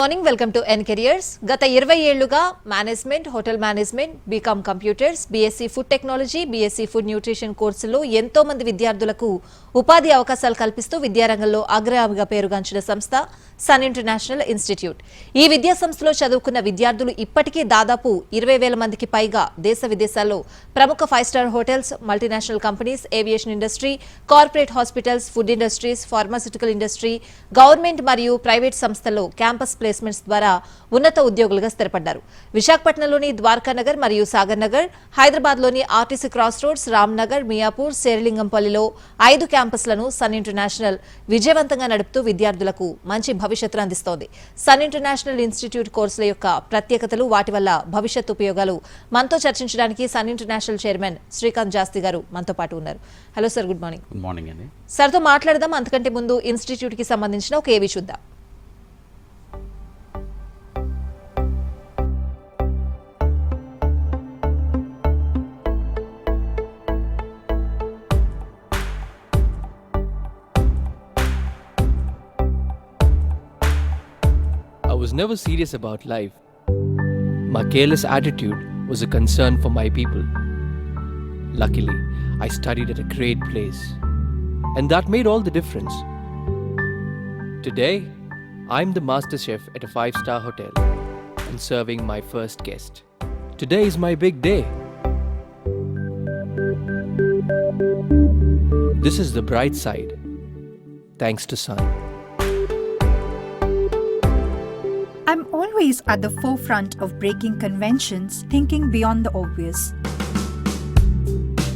Morning welcome to N careers. గత 20 ఏళ్లుగా management, hotel management, BCom computers, BSc food technology, BSc food nutrition కోర్సులో ఎంతో మంది విద్యార్థులకు ఉపాధి అవకాశాలు కల్పిస్తూ విద్యారంగంలో అగ్రగామిగా పేరుగాంచిన సంస్థ సన్ ఇంటర్నేషనల్ ఇన్స్టిట్యూట్. ఈ విద్యా సంస్థలో చదువుకున్న విద్యార్థులు ఇప్పటికీ దాదాపు 20,000 మందికి పైగా దేశ విదేశాల్లో ప్రముఖ five star hotels, multinational companies, aviation industry, corporate hospitals, food industries, pharmaceutical industry, government మరియు ప్రైవేట్ సంస్థల్లో క్యాంపస్ ప్లేస్మెంట్స్ ద్వారా ఉన్నత ఉద్యోగులుగా స్థిరపడ్డారు. విశాఖపట్నంలోని ద్వారకానగర్ మరియు సాగర్ నగర్, హైదరాబాద్లోని RTC cross roads, Ramnagar, Miyapur, శేరిలింగంపల్లిలో 5 క్యాంపస్లను సన్ ఇంటర్నేషనల్ విజయవంతంగా నడుపుతూ విద్యార్థులకు మంచి భవిష్యత్తును అందిస్తోంది. సన్ ఇంటర్నేషనల్ ఇన్స్టిట్యూట్ కోర్సుల యొక్క ప్రత్యేకతలు, వాటి వల్ల భవిష్యత్ ఉపయోగాలు మనతో చర్చించడానికి సన్ ఇంటర్నేషనల్ చైర్మన్ శ్రీకాంత్ జాస్తి గారు మనతో పాటు ఉన్నారు. Hello sir, good morning. Good morning అండి. సార్తో మాట్లాడదాం. అంతకంటే ముందు ఇన్స్టిట్యూట్ కి సంబంధించిన ఒక ఏవి చూద్దాం. I was never serious about life. My careless attitude was a concern for my people. Luckily, I studied at a great place, and that made all the difference. Today, I'm the master chef at a 5-star hotel and serving my first guest. Today is my big day. This is the bright side, thanks to Sun. I'm always at the forefront of breaking conventions, thinking beyond the obvious.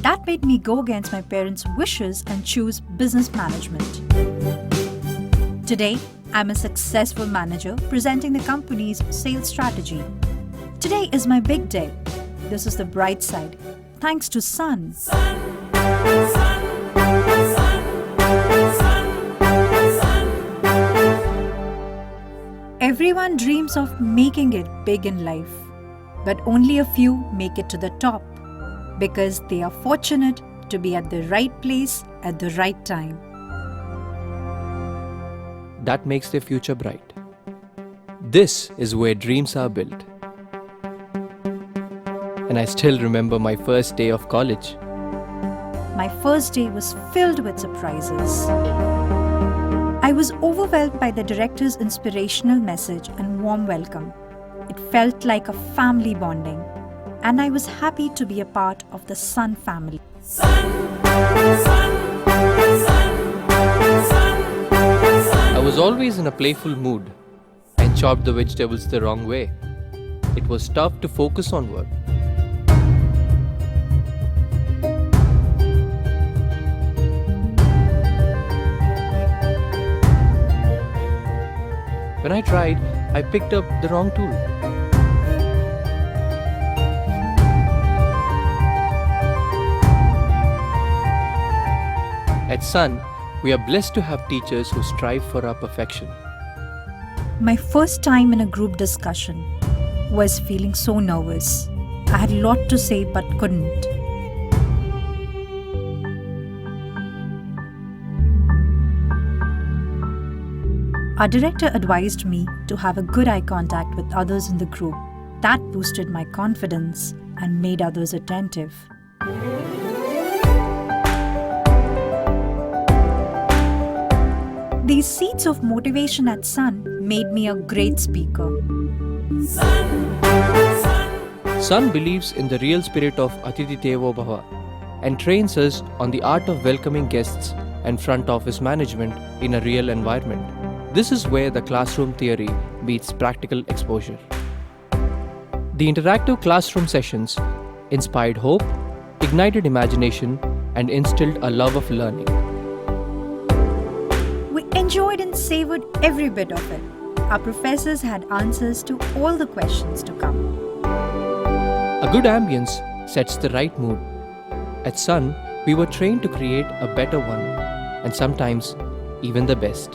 That made me go against my parents' wishes and choose business management. Today, I'm a successful manager presenting the company's sales strategy. Today is my big day. This is the bright side, thanks to Sun. Everyone dreams of making it big in life, but only a few make it to the top because they are fortunate to be at the right place at the right time. That makes their future bright. This is where dreams are built. And I still remember my first day of college. My first day was filled with surprises. I was overwhelmed by the director's inspirational message and warm welcome. It felt like a family bonding, and I was happy to be a part of the Sun family. I was always in a playful mood and chopped the vegetables the wrong way. It was tough to focus on work. When I tried, I picked up the wrong tool. At Sun, we are blessed to have teachers who strive for our perfection. My first time in a group discussion was feeling so nervous. I had a lot to say but couldn't. Our director advised me to have a good eye contact with others in the group. That boosted my confidence and made others attentive. These seeds of motivation at Sun made me a great speaker. Sun believes in the real spirit of Atithi Devo Bhava and trains us on the art of welcoming guests and front office management in a real environment. This is where the classroom theory meets practical exposure. The interactive classroom sessions inspired hope, ignited imagination, and instilled a love of learning. We enjoyed and savored every bit of it. Our professors had answers to all the questions to come. A good ambience sets the right mood. At Sun, we were trained to create a better one, and sometimes even the best.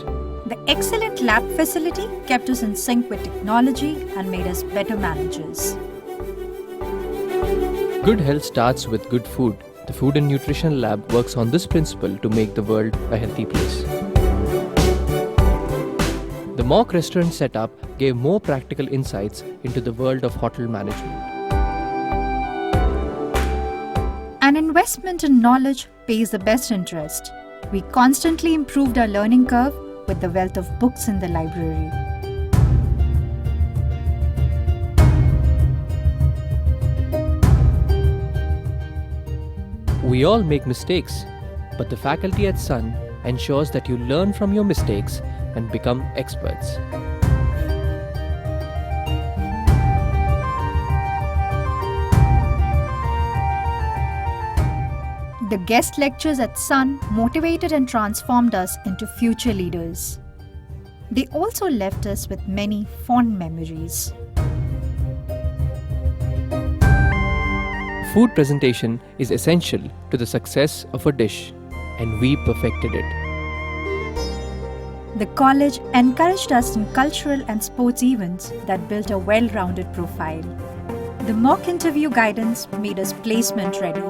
The excellent lab facility kept us in sync with technology and made us better managers. Good health starts with good food. The Food and Nutrition Lab works on this principle to make the world a healthy place. The mock restaurant setup gave more practical insights into the world of hotel management. An investment in knowledge pays the best interest. We constantly improved our learning curve with the wealth of books in the library. We all make mistakes, but the faculty at Sun ensures that you learn from your mistakes and become experts. The guest lectures at Sun motivated and transformed us into future leaders. They also left us with many fond memories. Food presentation is essential to the success of a dish, and we perfected it. The college encouraged us in cultural and sports events that built a well-rounded profile. The mock interview guidance made us placement ready.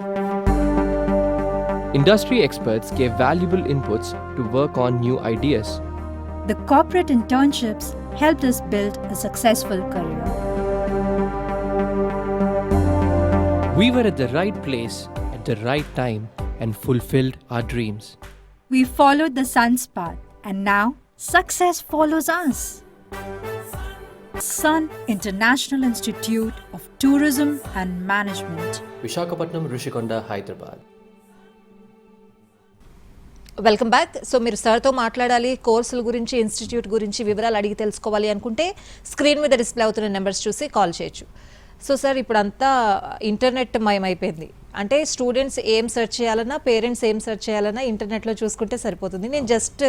Industry experts gave valuable inputs to work on new ideas. The corporate internships helped us build a successful career. We were at the right place at the right time and fulfilled our dreams. We followed the sun's path, and now success follows us. Sun International Institute of Tourism and Management. Visakhapatnam, Rishikonda, Hyderabad. Welcome back. So మీరు సార్తో మాట్లాడాలి, కోర్సుల గురించి, institute గురించి వివరాలు అడిగి తెలుసుకోవాలి అనుకుంటే స్క్రీన్ మీద డిస్ప్లే అవుతున్న నెంబర్స్ చూసి కాల్ చేయొచ్చు. సో సార్, ఇప్పుడు అంతా ఇంటర్నెట్ మయమైపోయింది. అంటే స్టూడెంట్స్ ఏం సెర్చ్ చేయాలన్నా, పేరెంట్స్ ఏం సెర్చ్ చేయాలన్నా ఇంటర్నెట్లో చూసుకుంటే సరిపోతుంది. నేను జస్ట్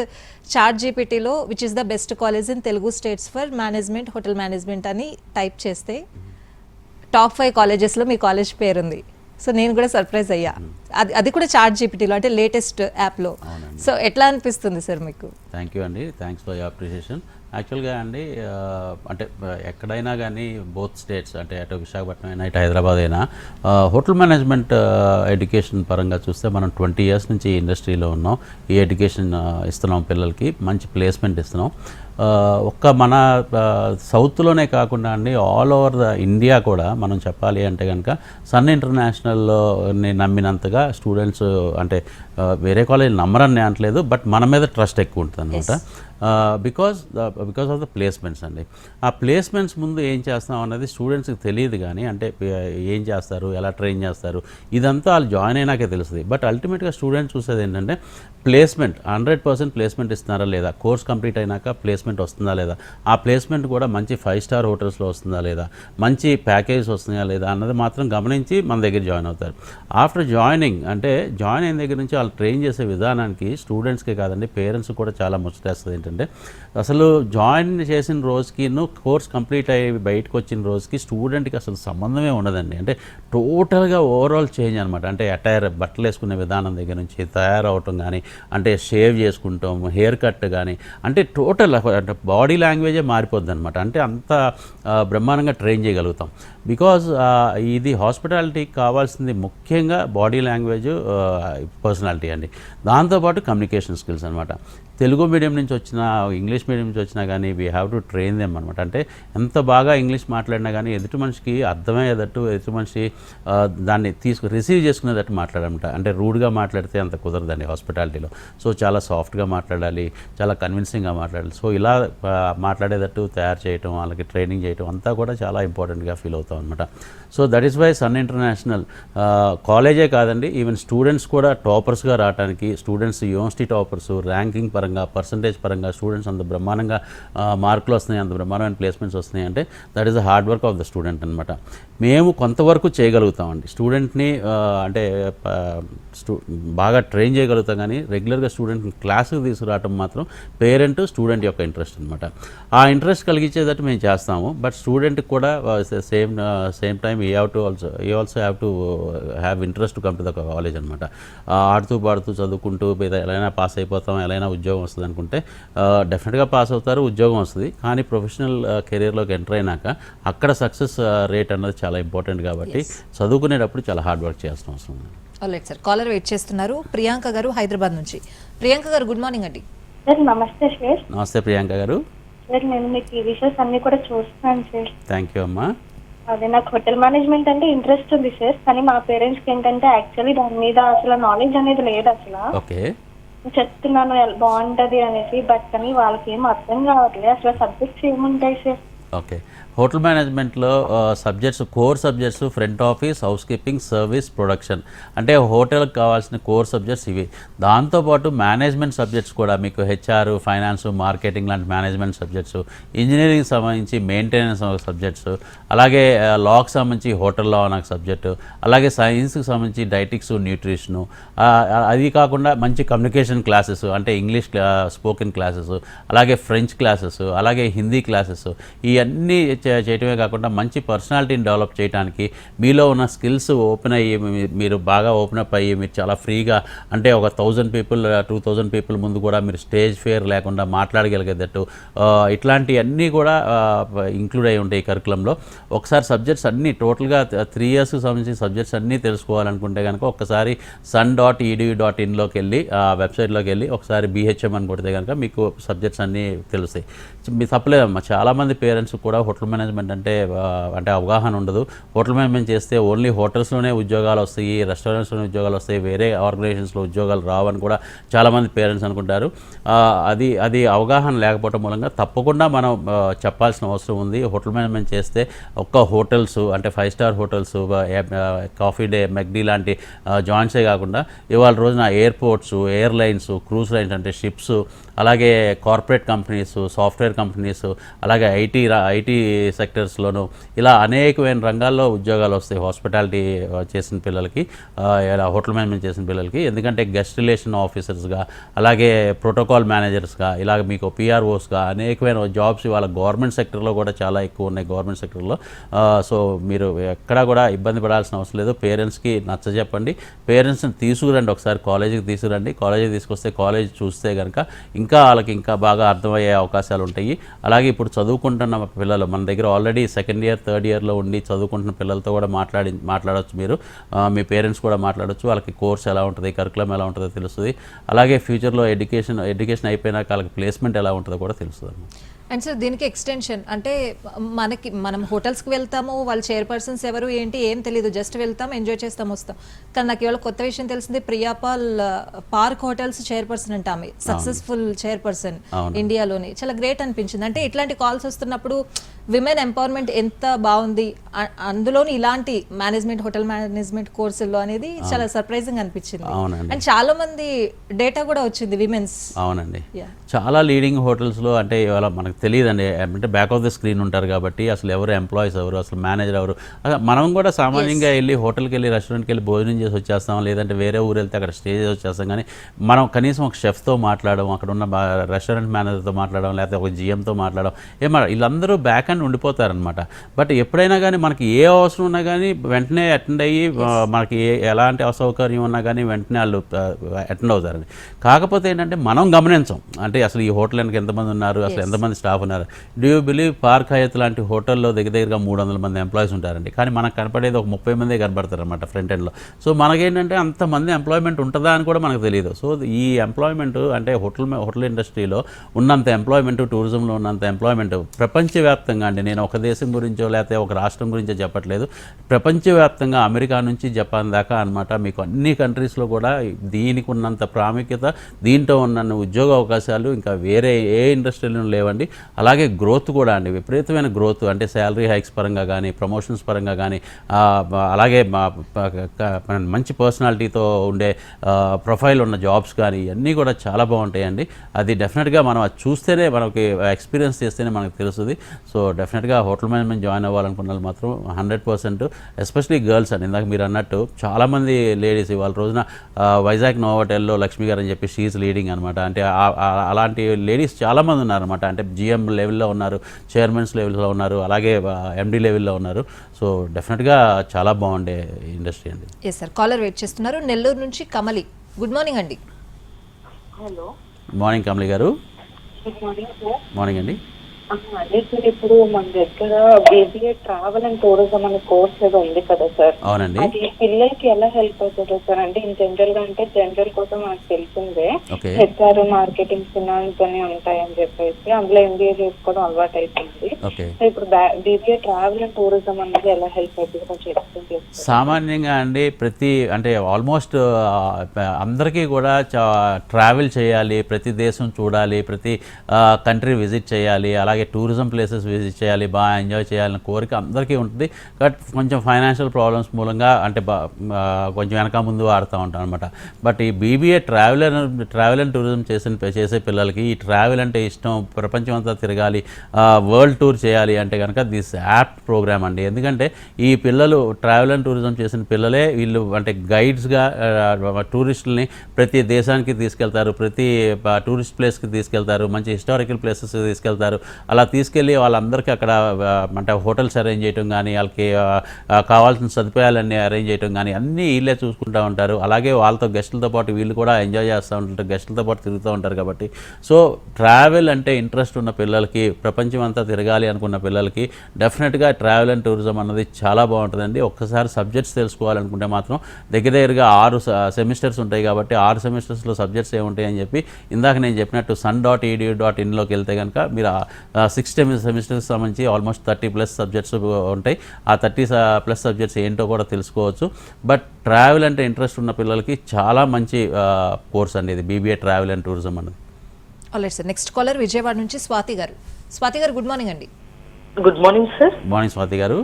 ChatGPTలో which is the best college in Telugu states for management, hotel management అని టైప్ చేస్తే టాప్ 5 కాలేజెస్లో మీ కాలేజ్ పేరుంది. సో నేను కూడా సర్ప్రైజ్ అయ్యా. అది కూడా ChatGPTలో, అంటే లేటెస్ట్ యాప్లో. సో ఎట్లా అనిపిస్తుంది సార్ మీకు? థ్యాంక్ యూ అండి, థ్యాంక్స్ ఫర్ యువర్ అప్రిషియేషన్. యాక్చువల్గా అండి, అంటే ఎక్కడైనా కానీ బోత్ స్టేట్స్, అంటే అటు విశాఖపట్నం అయినా ఇటు హైదరాబాద్ అయినా, హోటల్ మేనేజ్మెంట్ ఎడ్యుకేషన్ పరంగా చూస్తే మనం 20 years నుంచి ఈ ఇండస్ట్రీలో ఉన్నాం. ఈ ఎడ్యుకేషన్ ఇస్తున్నాం, పిల్లలకి మంచి ప్లేస్మెంట్ ఇస్తున్నాం. ఒక్క మన సౌత్లోనే కాకుండా అండి, ఆల్ ఓవర్ ద ఇండియా కూడా మనం చెప్పాలి అంటే కనుక సన్ ఇంటర్నేషనల్ని నమ్మినంతగా స్టూడెంట్స్, అంటే వేరే కాలేజ్ నమ్మరని నేను అనట్లేదు, బట్ మన మీద ట్రస్ట్ ఎక్కువ ఉంటుంది అనమాట. బికాస్ ఆఫ్ ద ప్లేస్మెంట్స్ అండి. ఆ ప్లేస్మెంట్స్ ముందు ఏం చేస్తాం అన్నది స్టూడెంట్స్కి తెలియదు, కానీ అంటే ఏం చేస్తారు, ఎలా ట్రైన్ చేస్తారు, ఇదంతా వాళ్ళు జాయిన్ అయినాకే తెలుస్తుంది. బట్ అల్టిమేట్గా స్టూడెంట్స్ చూసేది ఏంటంటే ప్లేస్మెంట్, 100% ప్లేస్మెంట్ ఇస్తున్నారా లేదా, కోర్స్ కంప్లీట్ అయినాక ప్లేస్మెంట్ వస్తుందా లేదా, ఆ ప్లేస్మెంట్ కూడా మంచి 5-star హోటల్స్లో వస్తుందా లేదా, మంచి ప్యాకేజ్ వస్తుందా లేదా అన్నది మాత్రం గమనించి మన దగ్గర జాయిన్ అవుతారు. ఆఫ్టర్ జాయినింగ్, అంటే జాయిన్ అయిన దగ్గర నుంచి వాళ్ళు ట్రైన్ చేసే విధానానికి స్టూడెంట్స్కే కాదండి, పేరెంట్స్ కూడా చాలా ముచ్చటేస్తుంది. ఏంటంటే అసలు జాయిన్ చేసిన రోజుకి, కోర్స్ కంప్లీట్ అయ్యి బయటకు వచ్చిన రోజుకి స్టూడెంట్కి అసలు సంబంధమే ఉండదండి. అంటే టోటల్గా ఓవరాల్ చేంజ్ అనమాట. అంటే అటైర్, బట్టలు వేసుకునే విధానం దగ్గర నుంచి తయారవటం కానీ, అంటే షేవ్ చేసుకుంటాం, హెయిర్ కట్ కానీ, అంటే టోటల్ అంటే బాడీ లాంగ్వేజే మారిపోద్ది అనమాట. అంటే అంత బ్రహ్మాండంగా ట్రైన్ చేయగలుగుతాం. బికాజ్ ఇది హాస్పిటాలిటీకి కావాల్సింది ముఖ్యంగా బాడీ లాంగ్వేజ్, పర్సనాలిటీ అండి. దాంతోపాటు కమ్యూనికేషన్ స్కిల్స్ అనమాట. తెలుగు మీడియం నుంచి వచ్చినా, ఇంగ్లీష్ మీడియం నుంచి వచ్చినా కానీ we have to train them అనమాట. అంటే ఎంత బాగా ఇంగ్లీష్ మాట్లాడినా కానీ ఎదుటి మనిషికి అర్థమయ్యేటట్టు, ఎదుటి మనిషి దాన్ని రిసీవ్ చేసుకునేటట్టు మాట్లాడమంట. అంటే రూడ్గా మాట్లాడితే అంత కుదరదండి హాస్పిటాలిటీలో. సో చాలా సాఫ్ట్గా మాట్లాడాలి, చాలా కన్విన్సింగ్గా మాట్లాడాలి. సో ఇలా మాట్లాడేటట్టు తయారు చేయటం, వాళ్ళకి ట్రైనింగ్ చేయటం అంతా కూడా చాలా ఇంపార్టెంట్గా ఫీల్ అవుతాం అనమాట. So that is why Sun International కాలేజే కాదండి, ఈవెన్ స్టూడెంట్స్ కూడా టాపర్స్గా రావడానికి, స్టూడెంట్స్ యూనివర్సిటీ టాపర్స్, ర్యాంకింగ్ పరంగా, పర్సంటేజ్ పరంగా స్టూడెంట్స్ అంత బ్రహ్మాండంగా మార్కులు వస్తున్నాయి, అంత బ్రహ్మాండమైన ప్లేస్మెంట్స్ వస్తున్నాయి అంటే that is the hard work of the student అనమాట. మేము కొంతవరకు చేయగలుగుతామండి స్టూడెంట్ని, అంటే బాగా ట్రైన్ చేయగలుగుతాం, కానీ రెగ్యులర్గా స్టూడెంట్ని క్లాసుకు తీసుకురావటం మాత్రం పేరెంట్, స్టూడెంట్ యొక్క ఇంట్రెస్ట్ అనమాట. ఆ ఇంట్రెస్ట్ కలిగించేటట్టు మేము చేస్తాము. బట్ స్టూడెంట్కి కూడా same time you also have to have interest to come to the college అనమాట. ఆడుతూ పాడుతూ చదువుకుంటూ ఎలా పాస్ అయిపోతాం, ఎలా ఉద్యోగం వస్తుంది అనుకుంటే డెఫినెట్గా పాస్ అవుతారు, ఉద్యోగం వస్తుంది. కానీ ప్రొఫెషనల్ కెరీర్లోకి ఎంటర్ అయినాక అక్కడ సక్సెస్ రేట్ అన్నది చాలా ఇంపార్టెంట్. కాబట్టి చదువుకునేటప్పుడు చాలా హార్డ్ వర్క్ చేస్తాం అవసరం. ఆల్రైట్ సార్, కాలర్ వెయిట్ చేస్తున్నారు. ప్రియాంక గారు హైదరాబాద్ నుంచి. ప్రియాంక గారు, గుడ్ మార్నింగ్ అండి. సార్ నమస్తే సార్. నమస్తే ప్రియాంక గారు. సార్ నేను మీ టీవీ షోస్ అన్ని కూడా చూస్తున్నాను సార్. థ్యాంక్ యూ అమ్మా. అదే నాకు హోటల్ మేనేజ్మెంట్ అంటే ఇంట్రెస్ట్ ఉంది సార్, కానీ మా పేరెంట్స్కి ఏంటంటే యాక్చువల్లీ దాని మీద అసలు నాలెడ్జ్ అనేది లేదు అసలు. ఓకే. చెప్తున్నాను బాగుంటది అనేసి, బట్ కానీ వాళ్ళకి ఏం అర్థం కావట్లేదు. అసలు సబ్జెక్ట్స్ ఏముంటాయి సార్? ఓకే, హోటల్ మేనేజ్మెంట్లో subjects, core subjects front office, house keeping, service, production, అంటే హోటల్కి కావాల్సిన కోర్ సబ్జెక్ట్స్ ఇవి. దాంతోపాటు మేనేజ్మెంట్ సబ్జెక్ట్స్ కూడా మీకు హెచ్ఆర్, ఫైనాన్స్, మార్కెటింగ్ లాంటి మేనేజ్మెంట్ సబ్జెక్ట్స్, ఇంజనీరింగ్ సంబంధించి మెయింటెనెన్స్ సబ్జెక్ట్స్, అలాగే లాకి సంబంధించి హోటల్ లా నాకు సబ్జెక్టు, అలాగే సైన్స్కి సంబంధించి డైటిక్స్, న్యూట్రిషను, అది కాకుండా మంచి కమ్యూనికేషన్ క్లాసెస్ అంటే ఇంగ్లీష్ స్పోకెన్ క్లాసెస్, అలాగే ఫ్రెంచ్ క్లాసెస్, అలాగే హిందీ క్లాసెస్, ఇవన్నీ చేయటమే కాకుండా మంచి పర్సనాలిటీని డెవలప్ చేయడానికి, మీలో ఉన్న స్కిల్స్ ఓపెన్ అయ్యి మీరు బాగా ఓపెన్ అప్ అయ్యి మీరు చాలా ఫ్రీగా, అంటే ఒక 1000 పీపుల్ 2000 పీపుల్ ముందు కూడా మీరు స్టేజ్ ఫేర్ లేకుండా మాట్లాడగలిగేటట్టు ఇట్లాంటివన్నీ కూడా ఇంక్లూడ్ అయి ఉంటాయి ఈ కరికులంలో. ఒకసారి సబ్జెక్ట్స్ అన్నీ టోటల్గా 3 ఇయర్స్కి సంబంధించిన సబ్జెక్ట్స్ అన్నీ తెలుసుకోవాలనుకుంటే కనుక ఒక్కసారి sun.edu.inలోకి వెళ్ళి వెబ్సైట్లోకి వెళ్ళి ఒకసారి BHM అని కొడితే కనుక మీకు సబ్జెక్ట్స్ అన్నీ తెలుస్తాయి. మీ తప్పలేదమ్మా, చాలామంది పేరెంట్స్ కూడా హోటల్ మేనేజ్మెంట్ అంటే అవగాహన ఉండదు. హోటల్ మేనేజ్మెంట్ చేస్తే ఓన్లీ హోటల్స్లోనే ఉద్యోగాలు వస్తాయి, రెస్టారెంట్స్లోనే ఉద్యోగాలు వస్తాయి, వేరే ఆర్గనైజేషన్స్లో ఉద్యోగాలు రావని కూడా చాలామంది పేరెంట్స్ అనుకుంటారు. అది అవగాహన లేకపోవడం మూలంగా తప్పకుండా మనం చెప్పాల్సిన అవసరం ఉంది. హోటల్ మేనేజ్మెంట్ చేస్తే ఒక్క హోటల్స్ అంటే 5 star hotels, coffee day, McD లాంటి జాయింట్సే కాకుండా ఇవాళ రోజున ఎయిర్పోర్ట్స్, ఎయిర్లైన్స్, క్రూజ్ లైన్స్ అంటే షిప్స్, అలాగే కార్పొరేట్ కంపెనీస్, సాఫ్ట్వేర్ కంపెనీస్, అలాగే ఐటీ సెక్టర్స్లోనూ ఇలా అనేకమైన రంగాల్లో ఉద్యోగాలు వస్తాయి హాస్పిటాలిటీ చేసిన పిల్లలకి, హోటల్ మేనేజ్మెంట్ చేసిన పిల్లలకి. ఎందుకంటే గెస్ట్ రిలేషన్ ఆఫీసర్స్గా, అలాగే ప్రోటోకాల్ మేనేజర్స్గా, ఇలాగ మీకు PROస్గా అనేకమైన జాబ్స్ ఇవాళ గవర్నమెంట్ సెక్టర్లో కూడా చాలా ఎక్కువ ఉన్నాయి. గవర్నమెంట్ సెక్టర్లో సో మీరు ఎక్కడా కూడా ఇబ్బంది పడాల్సిన అవసరం లేదు. పేరెంట్స్కి నచ్చజెప్పండి, పేరెంట్స్ని తీసుకురండి, ఒకసారి కాలేజీకి తీసుకురండి. కాలేజీకి తీసుకొస్తే కాలేజ్ చూస్తే కనుక ఇంకా వాళ్ళకి ఇంకా బాగా అర్థమయ్యే అవకాశాలు ఉంటాయి. అలాగే ఇప్పుడు చదువుకుంటున్న పిల్లలు మన దగ్గర ఆల్రెడీ 2nd ఇయర్ 3rd ఇయర్లో ఉండి చదువుకుంటున్న పిల్లలతో కూడా మాట్లాడవచ్చు మీరు, మీ పేరెంట్స్ కూడా మాట్లాడవచ్చు. వాళ్ళకి కోర్స్ ఎలా ఉంటుంది, కరికులం ఎలా ఉంటుందో తెలుస్తుంది. అలాగే ఫ్యూచర్లో ఎడ్యుకేషన్ అయిపోయినాక వాళ్ళకి ప్లేస్మెంట్ ఎలా ఉంటుందో కూడా తెలుస్తుంది. అండ్ సార్ దీనికి ఎక్స్టెన్షన్ అంటే మనం హోటల్స్కి వెళ్తాము, వాళ్ళ చైర్పర్సన్స్ ఎవరు ఏంటి ఏం తెలియదు, జస్ట్ వెళ్తాం, ఎంజాయ్ చేస్తాం, వస్తాం. కానీ నాకు ఇవాళ కొత్త విషయం తెలిసింది, ప్రియాపాల్ పార్క్ హోటల్స్ చైర్పర్సన్ అంటే ఆమె సక్సెస్ఫుల్ చైర్పర్సన్ ఇండియాలోని. చాలా గ్రేట్ అనిపించింది. అంటే ఇట్లాంటి కాల్స్ వస్తున్నప్పుడు విమెన్ ఎంపవర్మెంట్ ఎంత బాగుంది, అందులోని ఇలాంటి మేనేజ్మెంట్, హోటల్ మేనేజ్మెంట్ కోర్సుల్లో అనేది చాలా సర్ప్రైజింగ్ అనిపించింది. అండ్ చాలా మంది డేటా కూడా వచ్చింది విమెన్స్. అవునండి, చాలా లీడింగ్ హోటల్స్లో అంటే ఇవాళ మనకు తెలియదండి, అంటే బ్యాక్ ఆఫ్ ద స్క్రీన్ ఉంటారు కాబట్టి అసలు ఎవరు ఎంప్లాయీస్ ఎవరు, అసలు మేనేజర్ ఎవరు. మనం కూడా సామాన్యంగా వెళ్ళి హోటల్కి వెళ్ళి రెస్టారెంట్కి వెళ్ళి భోజనం చేసి వచ్చేస్తాం, లేదంటే వేరే ఊరు వెళ్తే అక్కడ స్టే చేసి వచ్చేస్తాం. కానీ మనం కనీసం ఒక షెఫ్తో మాట్లాడడం, అక్కడ ఉన్న రెస్టారెంట్ మేనేజర్తో మాట్లాడడం, లేకపోతే ఒక GMతో మాట్లాడడం, వీళ్ళందరూ బ్యాక్ అండ్ ఉండిపోతారనమాట. బట్ ఎప్పుడైనా కానీ మనకి ఏ అవసరం ఉన్నా కానీ వెంటనే అటెండ్ అయ్యి, మనకి ఎలాంటి అసౌకర్యం ఉన్నా కానీ వెంటనే వాళ్ళు అటెండ్ అవుతారండి. కాకపోతే ఏంటంటే మనం గమనించాం, అంటే అసలు ఈ హోటల్ వెనక ఎంతమంది ఉన్నారు, అసలు ఎంతమంది స్టాఫ్ ఉన్నారు. Do you believe Park Hyatt లాంటి హోటల్లో దగ్గరగా 300 మంది ఎంప్లాయీస్ ఉంటారండి. కానీ మనకు కనపడేది ఒక 30 మందే కనపడతారు అనమాట ఫ్రంట్ ఎండ్లో. సో మనకేంటంటే అంతమంది ఎంప్లాయ్మెంట్ ఉంటుందా అని కూడా మనకు తెలియదు. సో ఈ ఎంప్లాయ్మెంట్ అంటే హోటల్ ఇండస్ట్రీలో ఉన్నంత ఎంప్లాయ్మెంట్, టూరిజంలో ఉన్నంత ఎంప్లాయ్మెంట్ ప్రపంచవ్యాప్తంగా అండి, నేను ఒక దేశం గురించో లేకపోతే ఒక రాష్ట్రం గురించో చెప్పట్లేదు, ప్రపంచవ్యాప్తంగా అమెరికా నుంచి జపాన్ దాకా అనమాట, మీకు అన్ని కంట్రీస్లో కూడా దీనికి ఉన్నంత ప్రాముఖ్యత, దీంట్లో ఉన్న ఉద్యోగ అవకాశాలు ఇంకా వేరే ఏ ఇండస్ట్రీలో లేవండి. అలాగే గ్రోత్ కూడా అండి, విపరీతమైన గ్రోత్, అంటే శాలరీ హైక్స్ పరంగా కానీ, ప్రమోషన్స్ పరంగా కానీ, అలాగే మంచి పర్సనాలిటీతో ఉండే ప్రొఫైల్ ఉన్న జాబ్స్ కానీ ఇవన్నీ కూడా చాలా బాగుంటాయండి. అది డెఫినెట్గా మనం అది చూస్తేనే, మనకి ఎక్స్పీరియన్స్ చేస్తేనే మనకు తెలుస్తుంది. సో డెఫినెట్గా హోటల్ మేనేజ్మెంట్ జాయిన్ అవ్వాలనుకున్న వాళ్ళు మాత్రం 100%, ఎస్పెషలీ గర్ల్స్ అని ఇందాక మీరు అన్నట్టు చాలామంది లేడీస్ ఇవాళ రోజున వైజాగ్ నోవోటెల్లో లక్ష్మి గారు అని చెప్పి షీఈస్ లీడింగ్ అనమాట. అంటే అలాంటి లేడీస్ చాలామంది ఉన్నారనమాట. అంటే GM లెవెల్లో ఉన్నారు, చైర్మన్స్ లెవెల్లో ఉన్నారు, అలాగే MD లెవెల్లో ఉన్నారు. సో డెఫినెట్గా చాలా బాగుండే ఇండస్ట్రీ అండి. ఎస్ సార్, కాలర్ వెయిట్ చేస్తున్నారు. నెల్లూరు నుంచి కమలి. గుడ్ మార్నింగ్ అండి. హలో, మార్నింగ్ కమలి గారు. Good morning sir. మార్నింగ్ అండి. అదే సార్, ఇప్పుడు మన దగ్గర బీబీఏ ట్రావెల్ అండ్ టూరిజం అనే కోర్స్ ఏదో ఉంది కదా సార్, అవునండి. అది పిల్లలకి ఎలా హెల్ప్ అవుతుంది సార్? అంటే ఇన్ జనరల్ గా అంటే జనరల్ కోసం మనకు తెలిసిందే ఓకే. హెచ్ఆర్, మార్కెటింగ్, ఫినాన్స్ అని ఉంటాయని చెప్పేసి అందులో ఎంబీఏ చేసుకోవడం అలవాటు అయిపోయింది. ఓకే. సో ఇప్పుడు బీబీఏ ట్రావెల్ అండ్ టూరిజం అనేది ఎలా హెల్ప్ అవుతుంది కొంచెం ఎక్స్ప్లెయిన్ చేస్తారు? సామాన్యంగా అండి అంటే ఆల్మోస్ట్ అందరికీ కూడా ట్రావెల్ చేయాలి, ప్రతి దేశం చూడాలి, ప్రతి కంట్రీ విజిట్ చేయాలి, అలాగే టూరిజం ప్లేసెస్ విజిట్ చేయాలి, బాగా ఎంజాయ్ చేయాలన్న కోరిక అందరికీ ఉంటుంది. బట్ కొంచెం ఫైనాన్షియల్ ప్రాబ్లమ్స్ మూలంగా అంటే కొంచెం వెనక ముందు ఆడుతూ ఉంటాం అనమాట. బట్ ఈ బీబీఏ ట్రావెల్ అండ్ టూరిజం చేసే పిల్లలకి ఈ ట్రావెల్ అంటే ఇష్టం, ప్రపంచం అంతా తిరగాలి, వరల్డ్ టూర్ చేయాలి అంటే కనుక దిస్ యాప్ట్ ప్రోగ్రామ్ అండి. ఎందుకంటే ఈ పిల్లలు ట్రావెల్ అండ్ టూరిజం చేసిన పిల్లలే వీళ్ళు అంటే గైడ్స్గా టూరిస్టులని ప్రతి దేశానికి తీసుకెళ్తారు, ప్రతి టూరిస్ట్ ప్లేస్కి తీసుకెళ్తారు, మంచి హిస్టారికల్ ప్లేసెస్కి తీసుకెళ్తారు. అలా తీసుకెళ్ళి వాళ్ళందరికీ అక్కడ అంటే హోటల్స్ అరేంజ్ చేయడం కానీ, వాళ్ళకి కావాల్సిన సదుపాయాలన్నీ అరేంజ్ చేయడం కానీ అన్నీ వీళ్ళే చూసుకుంటూ ఉంటారు. అలాగే వాళ్ళతో గెస్టులతో పాటు వీళ్ళు కూడా ఎంజాయ్ చేస్తూ ఉంటారు, గెస్టులతో పాటు తిరుగుతూ ఉంటారు. కాబట్టి సో ట్రావెల్ అంటే ఇంట్రెస్ట్ ఉన్న పిల్లలకి, ప్రపంచం అంతా తిరగాలి అనుకున్న పిల్లలకి డెఫినెట్గా ట్రావెల్ అండ్ టూరిజం అన్నది చాలా బాగుంటుందండి. ఒక్కసారి సబ్జెక్ట్స్ తెలుసుకోవాలనుకుంటే మాత్రం దగ్గరగా 6 సెమిస్టర్స్ ఉంటాయి. కాబట్టి 6 సెమిస్టర్స్లో సబ్జెక్ట్స్ ఏముంటాయి అని చెప్పి ఇందాక నేను చెప్పినట్టు sun.edu.inలోకి వెళ్తే కనుక మీరు 6 సెమిస్టర్స్ సంబంధించి ఆల్మోస్ట్ 30+ సబ్జెక్ట్స్ ఉంటాయి. ఆ 30+ సబ్జెక్ట్స్ ఏంటో కూడా తెలుసుకోవచ్చు. బట్ ట్రావెల్ అంటే ఇంట్రెస్ట్ ఉన్న పిల్లలకి చాలా మంచి కోర్స్ అండి ఇది బీబీఏ ట్రావెల్ అండ్ టూరిజం అన్నది. Alright sir, next caller Vijayawada నుంచి స్వాతి గారు. స్వాతి గారు, గుడ్ మార్నింగ్ అండి. Good morning sir. Morning Swathi గారు.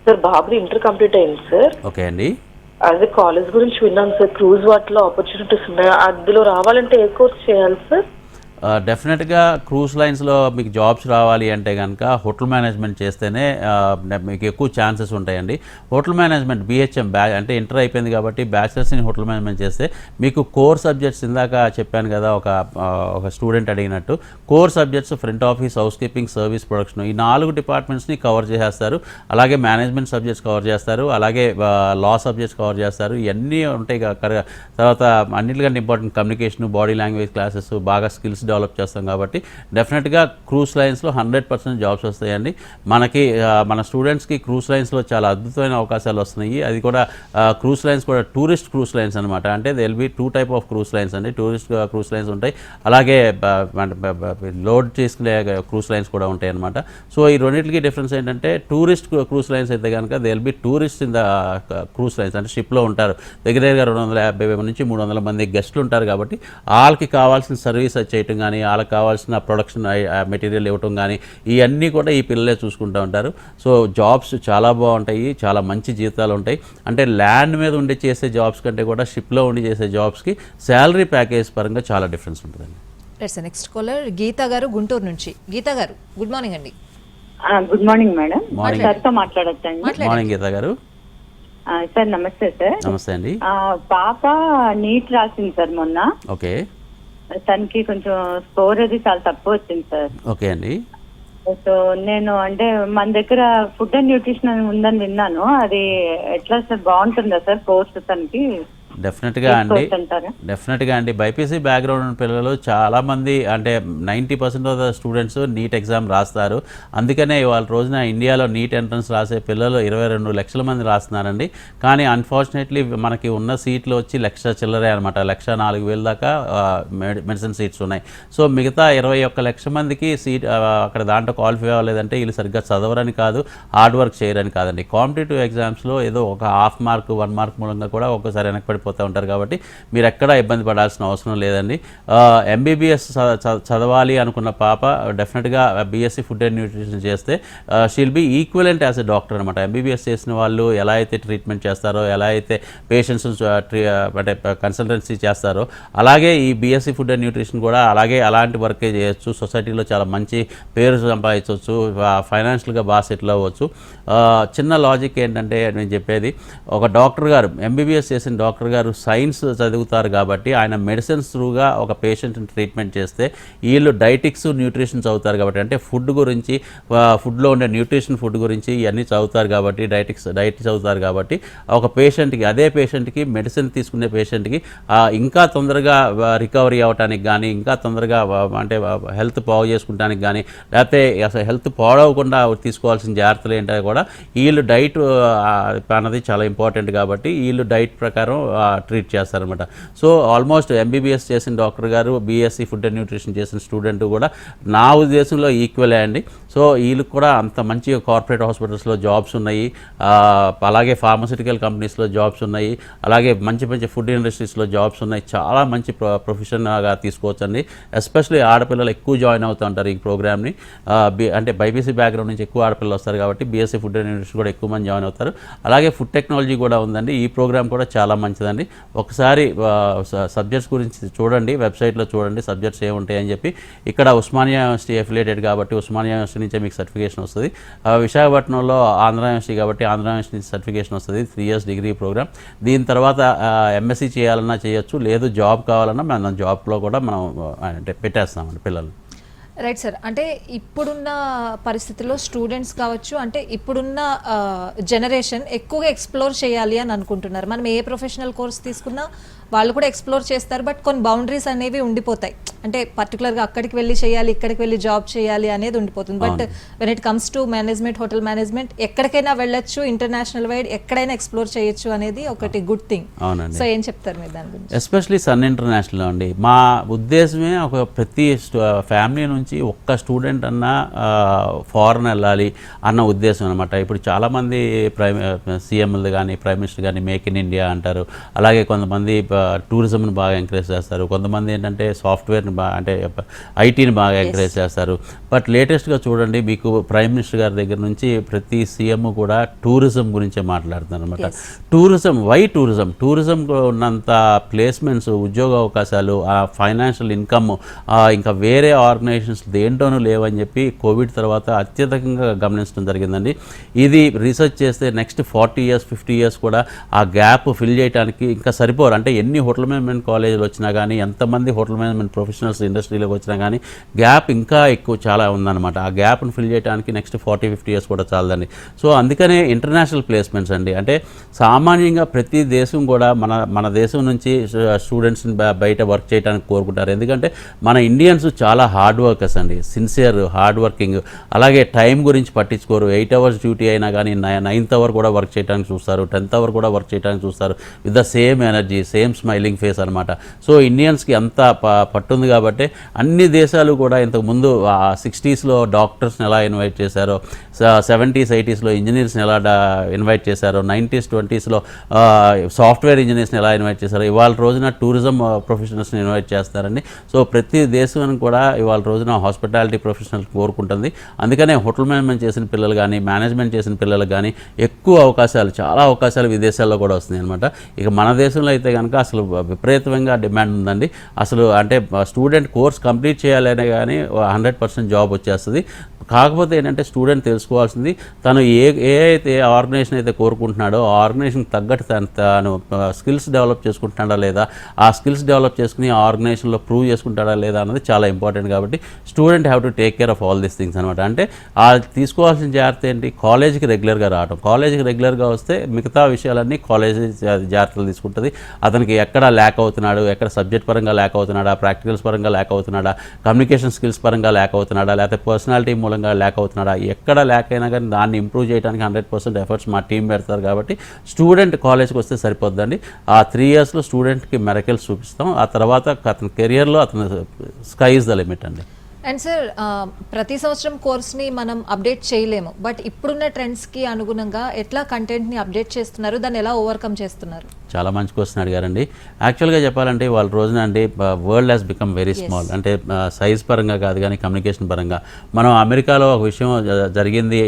సార్ బాబు ఇంటర్ కంప్లీట్ అయింది సార్. ఓకే అండి. అదే కాలేజ్ గురించి విన్నాను సార్, క్రూజ్ వాటిలో ఆపర్చునిటీస్ ఉన్నాయి, అందులో రావాలంటే ఏ కోర్స్ చేయాలి సార్? డెఫినెట్గా క్రూజ్ లైన్స్లో మీకు జాబ్స్ రావాలి అంటే కనుక హోటల్ మేనేజ్మెంట్ చేస్తేనే మీకు ఎక్కువ ఛాన్సెస్ ఉంటాయండి. హోటల్ మేనేజ్మెంట్ BHM అంటే ఇంటర్ అయిపోయింది కాబట్టి బ్యాచిలర్స్ ఇన్ హోటల్ మేనేజ్మెంట్ చేస్తే మీకు కోర్ సబ్జెక్ట్స్ ఇందాక చెప్పాను కదా, ఒక స్టూడెంట్ అడిగినట్టు core subjects front office, house keeping, service production, ఈ 4 డిపార్ట్మెంట్స్ని కవర్ చేసేస్తారు. అలాగే మేనేజ్మెంట్ సబ్జెక్ట్స్ కవర్ చేస్తారు, అలాగే లా సబ్జెక్ట్స్ కవర్ చేస్తారు. ఇవన్నీ ఉంటాయి. తర్వాత అన్నిటికంటే important communication, body language classes, బాగా స్కిల్స్ డెవలప్ చేస్తాం. కాబట్టి డెఫినెట్గా క్రూజ్ లైన్స్లో 100% జాబ్స్ వస్తాయండి. మన స్టూడెంట్స్కి క్రూజ్ లైన్స్లో చాలా అద్భుతమైన అవకాశాలు వస్తున్నాయి. అది కూడా క్రూజ్ లైన్స్ కూడా టూరిస్ట్ క్రూజ్ లైన్స్ అనమాట. అంటే they will be 2 type of cruise lines అండి. టూరిస్ట్ క్రూజ్ లైన్స్ ఉంటాయి, అలాగే లోడ్ చేసుకునే క్రూజ్ లైన్స్ కూడా ఉంటాయి అనమాట. సో ఈ రెండింటికి డిఫరెన్స్ ఏంటంటే టూరిస్ట్ క్రూజ్ లైన్స్ అయితే కనుక they will be tourist in the cruise lines, అంటే షిప్లో ఉంటారు. దగ్గరగా 250 నుంచి 300 మంది గెస్టులు ఉంటారు. కాబట్టి వాళ్ళకి కావాల్సిన సర్వీస్ చేయటం కానీ, వాళ్ళకి కావాల్సిన ప్రొడక్షన్ మెటీరియల్ ఇవ్వటం కానీ ఇవన్నీ కూడా ఈ పిల్లలే చూసుకుంటూ ఉంటారు. సో జాబ్స్ చాలా బాగుంటాయి, చాలా మంచి జీతాలు ఉంటాయి. అంటే ల్యాండ్ మీద ఉండి చేసే జాబ్స్ కంటే కూడా షిప్లో ఉండి చేసే జాబ్స్కి శాలరీ ప్యాకేజ్ పరంగా చాలా డిఫరెన్స్ ఉంటుందండి. Right sir, next caller Geetha గారు గుంటూరు నుంచి. గీతా గారు, గుడ్ మార్నింగ్ అండి. Good morning madam. మార్నింగ్. సార్తో మాట్లాడొచ్చండి? మార్నింగ్ గీతా గారు. సార్ నమస్తే సార్. నమస్తే అండి. పాప నీట్ రాసింది సార్ మొన్న. ఓకే. తనకి కొంచెం స్కోర్ అది చాలా తక్కువ వచ్చింది సార్. ఓకే అండి. సో నేను అంటే మన దగ్గర ఫుడ్ అండ్ న్యూట్రిషన్ అని ఉందని విన్నాను, అది ఎట్లా సార్, బాగుంటుందా సార్ కోర్స్ తనకి? డెఫినెట్గా అండి బైపీసీ బ్యాక్గ్రౌండ్ ఉన్న పిల్లలు చాలామంది, అంటే 90% of the students NEET exam రాస్తారు. అందుకనే ఇవాళ రోజున ఇండియాలో నీట్ ఎంట్రన్స్ రాసే పిల్లలు 22 లక్షల మంది రాస్తున్నారండి. కానీ అన్ఫార్చునేట్లీ మనకి ఉన్న సీట్లు వచ్చి 1,00,000 చిల్లరే అనమాట. 1,04,000 దాకా మెడిసిన్ సీట్స్ ఉన్నాయి. సో మిగతా 21 లక్షల మందికి సీట్ అక్కడ దాంట్లో క్వాలిఫై అవ్వలేదంటే వీళ్ళు సరిగ్గా చదవరని కాదు, హార్డ్ వర్క్ చేయరని కాదండి. కాంపిటేటివ్ ఎగ్జామ్స్లో ఏదో ఒక 1/2 మార్క్ 1 మార్క్ మూలంగా కూడా ఒక్కసారి వెనక్కి పోతూ ఉంటారు. కాబట్టి మీరు ఎక్కడా ఇబ్బంది పడాల్సిన అవసరం లేదండి. MBBS చదవాలి అనుకున్న పాప డెఫినెట్గా BSc ఫుడ్ అండ్ న్యూట్రిషన్ చేస్తే she'll be equivalent as a doctor అనమాట. MBBS చేసిన వాళ్ళు ఎలా అయితే ట్రీట్మెంట్ చేస్తారో, ఎలా అయితే పేషెంట్స్ అంటే కన్సల్టెన్సీ చేస్తారో, అలాగే ఈ BSc ఫుడ్ అండ్ న్యూట్రిషన్ కూడా అలాంటి వర్కే చేయొచ్చు. సొసైటీలో చాలా మంచి పేరు సంపాదించవచ్చు, ఫైనాన్షియల్గా బాగా సెటిల్ అవ్వచ్చు. చిన్న లాజిక్ ఏంటంటే నేను చెప్పేది, ఒక డాక్టర్ గారు MBBS చేసిన డాక్టర్ గారు సైన్స్ చదువుతారు కాబట్టి ఆయన మెడిసిన్స్ త్రూగా ఒక పేషెంట్ని ట్రీట్మెంట్ చేస్తే వీళ్ళు డైటిక్స్ న్యూట్రిషన్స్ అవుతారు కాబట్టి అంటే ఫుడ్ గురించి ఫుడ్లో ఉండే న్యూట్రిషన్ ఫుడ్ గురించి ఇవన్నీ చదువుతారు కాబట్టి డైట్ చదువుతారు కాబట్టి ఒక పేషెంట్కి అదే పేషెంట్కి మెడిసిన్ తీసుకునే పేషెంట్కి ఇంకా తొందరగా రికవరీ అవ్వటానికి కానీ ఇంకా తొందరగా అంటే హెల్త్ బాగు చేసుకుంటానికి కానీ లేకపోతే అసలు హెల్త్ పాడవకుండా తీసుకోవాల్సిన జాగ్రత్తలు ఏంటో కూడా వీళ్ళు డైట్ అన్నది చాలా ఇంపార్టెంట్ కాబట్టి వీళ్ళు డైట్ ప్రకారం ట్రీట్ చేస్తారనమాట. సో ఆల్మోస్ట్ ఎంబీబీఎస్ చేసిన డాక్టర్ గారు బీఎస్సీ ఫుడ్ అండ్ న్యూట్రిషన్ చేసిన స్టూడెంట్ కూడా నా ఉద్దేశంలో ఈక్వలే అండి. సో వీళ్ళకి కూడా అంత మంచి కార్పొరేట్ హాస్పిటల్స్లో జాబ్స్ ఉన్నాయి, అలాగే ఫార్మస్యూటికల్ కంపెనీస్లో జాబ్స్ ఉన్నాయి, అలాగే మంచి మంచి ఫుడ్ ఇండస్ట్రీస్లో జాబ్స్ ఉన్నాయి. చాలా మంచి ప్రొఫెషన్గా తీసుకోవచ్చండి. ఎస్పెషల్లీ ఆడపిల్లలు ఎక్కువ జాయిన్ అవుతూ ఉంటారు ఈ ప్రోగ్రామ్ని. అంటే బైపీసీ బ్యాక్గ్రౌండ్ నుంచి ఎక్కువ ఆడపిల్లలు వస్తారు కాబట్టి బీఎస్సీ ఫుడ్ అండ్ న్యూట్రిషన్ కూడా ఎక్కువ మంది జాయిన్ అవుతారు. అలాగే ఫుడ్ టెక్నాలజీ కూడా ఉందండి. ఈ ప్రోగ్రామ్ కూడా చాలా మంచిదండి. ఒకసారి సబ్జెక్ట్స్ గురించి చూడండి, వెబ్సైట్లో చూడండి సబ్జెక్ట్స్ ఏముంటాయని చెప్పి. ఇక్కడ ఉస్మానియా యూనివర్సిటీ అఫిలియేటెడ్ కాబట్టి ఉస్మానియా యూనివర్సిటీ నుంచే మీకు సర్టిఫికేషన్ వస్తుంది. విశాఖపట్నంలో ఆంధ్ర యూనివర్సిటీ కాబట్టి ఆంధ్ర యూనివర్సిటీ నుంచి సర్టిఫికేషన్ వస్తుంది. 3 years డిగ్రీ ప్రోగ్రామ్. దీని తర్వాత ఎంఎస్సీ చేయాలన్నా చేయొచ్చు, లేదు జాబ్ కావాలన్నా మనం జాబ్లో కూడా మనం అంటే పెట్టేస్తామండి పిల్లలు. Right sir. అంటే ఇప్పుడున్న పరిస్థితుల్లో స్టూడెంట్స్ కావచ్చు, అంటే ఇప్పుడున్న జనరేషన్ ఎక్కువగా ఎక్స్ప్లోర్ చేయాలి అని అనుకుంటున్నారు. మనం ఏ ప్రొఫెషనల్ కోర్స్ తీసుకున్నా వాళ్ళు కూడా ఎక్స్ప్లోర్ చేస్తారు, బట్ కొన్ని బౌండరీస్ అనేవి ఉండిపోతాయి. అంటే పర్టికులర్గా అక్కడికి వెళ్ళి చేయాలి, ఇక్కడికి వెళ్ళి జాబ్ చేయాలి అనేది ఉండిపోతుంది. But when it comes to management, hotel management ఎక్కడికైనా వెళ్ళొచ్చు, ఇంటర్నేషనల్ వైడ్ ఎక్కడైనా ఎక్స్ప్లోర్ చేయొచ్చు అనేది ఒకటి గుడ్ థింగ్. సో ఏం చెప్తారు మీరు దాని గురించి? ఎస్పెషలీ సన్ ఇంటర్నేషనల్ అండి. మా ఉద్దేశమే ఒక ప్రతి ఫ్యామిలీ నుంచి ఒక్క స్టూడెంట్ అన్నా ఫారెన్ వెళ్ళాలి అన్న ఉద్దేశం అనమాట. ఇప్పుడు చాలామంది సీఎంలు కానీ ప్రైమ్ మినిస్టర్ కానీ మేక్ ఇన్ ఇండియా అంటారు. అలాగే కొంతమంది టూరిజంని బాగా ఎంకరేజ్ చేస్తారు, కొంతమంది ఏంటంటే సాఫ్ట్వేర్ని అంటే ఐటీని బాగా ఎంకరేజ్ చేస్తారు. బట్ లేటెస్ట్గా చూడండి, మీకు ప్రైమ్ మినిస్టర్ గారి దగ్గర నుంచి ప్రతి సీఎం కూడా టూరిజం గురించే మాట్లాడుతున్నారు అనమాట. టూరిజం ఉన్నంత ప్లేస్మెంట్స్, ఉద్యోగ అవకాశాలు, ఆ ఫైనాన్షియల్ ఇన్కమ్ ఇంకా వేరే ఆర్గనైజేషన్స్ దేంట్లోనూ లేవని చెప్పి కోవిడ్ తర్వాత అత్యధికంగా గమనించడం జరిగిందండి. ఇది రీసెర్చ్ చేస్తే నెక్స్ట్ 40 years 50 years కూడా ఆ గ్యాప్ ఫిల్ చేయడానికి ఇంకా సరిపోరు. అంటే ఎన్ని హోటల్ మేనేజ్మెంట్ కాలేజీలు వచ్చినా కానీ, ఎంతమంది హోటల్ మేనేజ్మెంట్ ప్రొఫెషనల్స్ ఇండస్ట్రీలోకి వచ్చినా కానీ గ్యాప్ ఇంకా ఎక్కువ చాలా ఉందన్నమాట. ఆ గ్యాప్ను ఫిల్ చేయడానికి నెక్స్ట్ 40-50 years కూడా చాలదండి. సో అందుకనే ఇంటర్నేషనల్ ప్లేస్మెంట్స్ అండి. అంటే సామాన్యంగా ప్రతి దేశం కూడా మన దేశం నుంచి స్టూడెంట్స్ని బయట వర్క్ చేయడానికి కోరుకుంటారు. ఎందుకంటే మన ఇండియన్స్ చాలా హార్డ్ వర్కర్స్ అండి, సిన్సియర్ హార్డ్ వర్కింగ్. అలాగే టైం గురించి పట్టించుకోరు. 8 hours డ్యూటీ అయినా కానీ 9th hour కూడా వర్క్ చేయడానికి చూస్తారు, 10th hour కూడా వర్క్ చేయడానికి చూస్తారు with the same energy, same smiling face అనమాట. సో ఇండియన్స్కి అంత పట్టుంది కాబట్టి అన్ని దేశాలు కూడా ఇంతకుముందు 60sలో డాక్టర్స్ని ఎలా ఇన్వైట్ చేశారో, 70s 80sలో ఇంజనీర్స్ని ఎలా ఇన్వైట్ చేశారో, 90s 20sలో సాఫ్ట్వేర్ ఇంజనీర్స్ని ఎలా ఇన్వైట్ చేశారో, ఇవాళ రోజున టూరిజం ప్రొఫెషనల్స్ని ఇన్వైట్ చేస్తారండి. సో ప్రతి దేశం కూడా ఇవాళ రోజున హాస్పిటాలిటీ ప్రొఫెషనల్స్ కోరుకుంటుంది. అందుకనే హోటల్ మేనేజ్మెంట్ చేసిన పిల్లలు కానీ, మేనేజ్మెంట్ చేసిన పిల్లలకు కానీ ఎక్కువ అవకాశాలు, చాలా అవకాశాలు విదేశాల్లో కూడా వస్తున్నాయి అనమాట. ఇక మన దేశంలో అయితే కనుక అసలు విపరీతంగా డిమాండ్ ఉందండి. అసలు అంటే స్టూడెంట్ కోర్స్ కంప్లీట్ చేయాలనే కానీ 100% జాబ్ వచ్చేస్తుంది. కాకపోతే ఏంటంటే స్టూడెంట్ తెలుసుకోవాల్సింది తను ఏ అయితే ఆర్గనైజేషన్ అయితే కోరుకుంటున్నాడో ఆ ఆర్గనైజేషన్కి తగ్గట్టు తాను స్కిల్స్ డెవలప్ చేసుకుంటున్నాడా లేదా, ఆ స్కిల్స్ డెవలప్ చేసుకుని ఆ ఆర్గనైజేషన్లో ప్రూవ్ చేసుకుంటాడా లేదా అన్నది చాలా ఇంపార్టెంట్. కాబట్టి student have to take care of all these things అనమాట. అంటే తీసుకోవాల్సిన జాగ్రత్త ఏంటి, కాలేజీకి రెగ్యులర్గా రావడం. కాలేజీకి రెగ్యులర్గా వస్తే మిగతా విషయాలన్నీ కాలేజీ జాగ్రత్తలు తీసుకుంటుంది. అతనికి ఎక్కడ ల్యాక్ అవుతున్నాడు, ఎక్కడ సబ్జెక్ట్ పరంగా ల్యాక్ అవుతున్నాడా, ప్రాక్టికల్స్ పరంగా ల్యాక్ అవుతున్నాడా, కమ్యూనికేషన్ స్కిల్స్ పరంగా ల్యాక్ అవుతున్నాడా, లేకపోతే పర్సనాలిటీ మూలంగా ల్యాక్ అవుతున్నాడా, ఎక్కడ ల్యాక్ అయినా కానీ దాన్ని ఇంప్రూవ్ చేయడానికి 100% ఎఫర్ట్స్ మా టీం పెడతారు. కాబట్టి స్టూడెంట్ కాలేజ్కి వస్తే సరిపోద్దండి. ఆ 3 yearsలో స్టూడెంట్కి మెరకల్స్ చూపిస్తాం. ఆ తర్వాత అతని కెరియర్లో అతను స్కై ఇస్ ద లిమిట్ అండి. అండ్ సార్, ప్రతి సంవత్సరం కోర్స్ని మనం అప్డేట్ చేయలేము, బట్ ఇప్పుడున్న ట్రెండ్స్కి అనుగుణంగా ఎట్లా కంటెంట్ని అప్డేట్ చేస్తున్నారు, దాన్ని ఎలా ఓవర్కమ్ చేస్తున్నారు? చాలా మంచి క్వశ్చన్ అడిగారండి. యాక్చువల్గా చెప్పాలంటే వాళ్ళ రోజున అండి world has become very small. అంటే సైజ్ పరంగా కాదు కానీ కమ్యూనికేషన్ పరంగా. మనం అమెరికాలో ఒక విషయం జరిగింది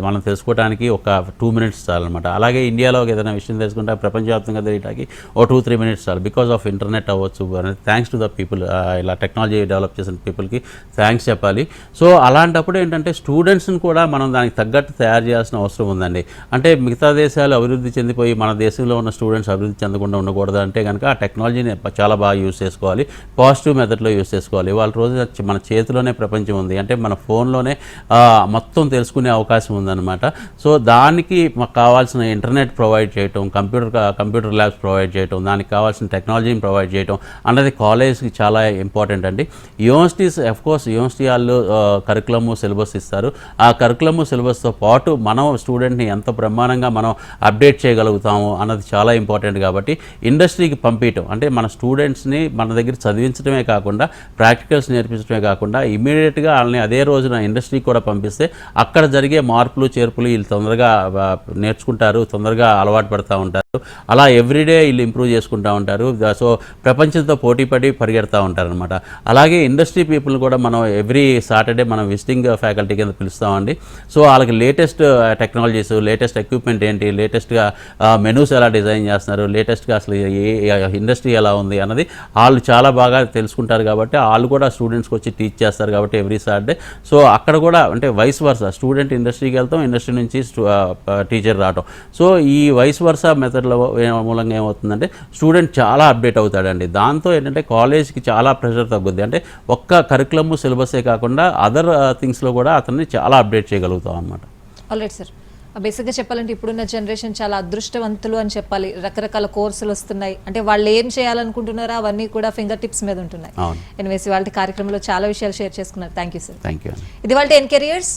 మనం తెలుసుకోవడానికి ఒక 2 minutes చాలన్నమాట. అలాగే ఇండియాలో ఏదైనా విషయం తెలుసుకుంటే ప్రపంచవ్యాప్తంగా తెలియడానికి ఒక 2-3 minutes చాలు. బికాస్ ఆఫ్ ఇంటర్నెట్ అవ్వచ్చు. థ్యాంక్స్ టు ద పీపుల్, ఇలా టెక్నాలజీ డెవలప్ చేసిన పీపుల్కి థ్యాంక్స్ చెప్పాలి. సో అలాంటప్పుడు ఏంటంటే స్టూడెంట్స్ని కూడా మనం దానికి తగ్గట్టు తయారు చేయాల్సిన అవసరం ఉందండి. అంటే మిగతా దేశాలు అభివృద్ధి చెందిపోయి మన దేశంలో ఉన్న స్టూడెంట్స్ అభివృద్ధి చెందకుండా ఉండకూడదు అంటే కనుక ఆ టెక్నాలజీని చాలా బాగా యూస్ చేసుకోవాలి, పాజిటివ్ మెథడ్లో యూస్ చేసుకోవాలి. వాళ్ళ రోజు మన చేతిలోనే ప్రపంచం ఉంది, అంటే మన ఫోన్లోనే మొత్తం తెలుసుకునే అవకాశం ఉందన్నమాట. సో దానికి మాకు కావాల్సిన ఇంటర్నెట్ ప్రొవైడ్ చేయటం, కంప్యూటర్ ల్యాబ్స్ ప్రొవైడ్ చేయటం, దానికి కావాల్సిన టెక్నాలజీని ప్రొవైడ్ చేయటం అన్నది కాలేజ్కి చాలా ఇంపార్టెంట్ అండి. యూనివర్సిటీస్ అఫ్కోర్స్ యూనివర్సిటీ వాళ్ళు కరికులము సిలబస్ ఇస్తారు. ఆ కరికులము సిలబస్తో పాటు మనం స్టూడెంట్ని ఎంత బ్రహ్మాండంగా మనం అప్డేట్ చేయగలుగుతాము అన్నది చాలా ఇంపార్టెంట్. కాబట్టి ఇండస్ట్రీకి పంపించడం అంటే మన స్టూడెంట్స్ని మన దగ్గర చదివించడమే కాకుండా ప్రాక్టికల్స్ నేర్పించడమే కాకుండా ఇమీడియట్గా వాళ్ళని అదే రోజున ఇండస్ట్రీకి కూడా పంపిస్తే అక్కడ జరిగే మార్పులు చేర్పులు వీళ్ళు తొందరగా నేర్చుకుంటారు, తొందరగా అలవాటు పడుతూ ఉంటారు. అలా ఎవ్రీడే వీళ్ళు ఇంప్రూవ్ చేసుకుంటూ ఉంటారు. సో ప్రపంచంతో పోటీపడి పరిగెడతా ఉంటారనమాట. అలాగే ఇండస్ట్రీ పీపుల్ కూడా మనం ఎవ్రీ సాటర్డే మనం విజిటింగ్ ఫ్యాకల్టీ కింద పిలుస్తామండి. సో వాళ్ళకి లేటెస్ట్ టెక్నాలజీస్, లేటెస్ట్ ఎక్విప్మెంట్ ఏంటి, లేటెస్ట్గా మెనూస్ ఎలా డిజైన్ చేస్తున్నారు, లేటెస్ట్గా అసలు ఇండస్ట్రీ ఎలా ఉంది అన్నది వాళ్ళు చాలా బాగా తెలుసుకుంటారు. కాబట్టి వాళ్ళు కూడా స్టూడెంట్స్కి వచ్చి టీచ్ చేస్తారు కాబట్టి ఎవ్రీ సాటర్డే. సో అక్కడ కూడా అంటే వైస్ వర్సా స్టూడెంట్ ఇండస్ట్రీకి వెళ్తాం, ఇండస్ట్రీ నుంచి టీచర్ రావటం. సో ఈ వైస్ వర్సా మెథడ్ల మూలంగా ఏమవుతుందంటే స్టూడెంట్ చాలా అప్డేట్ అవుతాడండి. దాంతో ఏంటంటే కాలేజ్కి చాలా ప్రెషర్ తగ్గుద్ది. అంటే ఒక్క కరికులము సిలబసే కాకుండా అదర్ థింగ్స్లో కూడా అతన్ని చాలా అప్డేట్ చేయగలుగుతాం అన్నమాట. ఆల్రైట్ సార్, బేసిక్గా చెప్పాలంటే ఇప్పుడున్న జనరేషన్ చాలా అదృష్టవంతులు అని చెప్పాలి. రకరకాల కోర్సులు వస్తున్నాయి, అంటే వాళ్ళు ఏం చేయాలనుకుంటున్నారో అవన్నీ కూడా ఫింగర్ టిప్స్ మీద ఉంటున్నాయి. ఎనివేస్ వాళ్ళ కార్యక్రమంలో చాలా విషయాలు షేర్ చేసుకున్నారు. Thank you sir. Thank you. ఇది వాళ్ళ ఎన్ కెరియర్స్.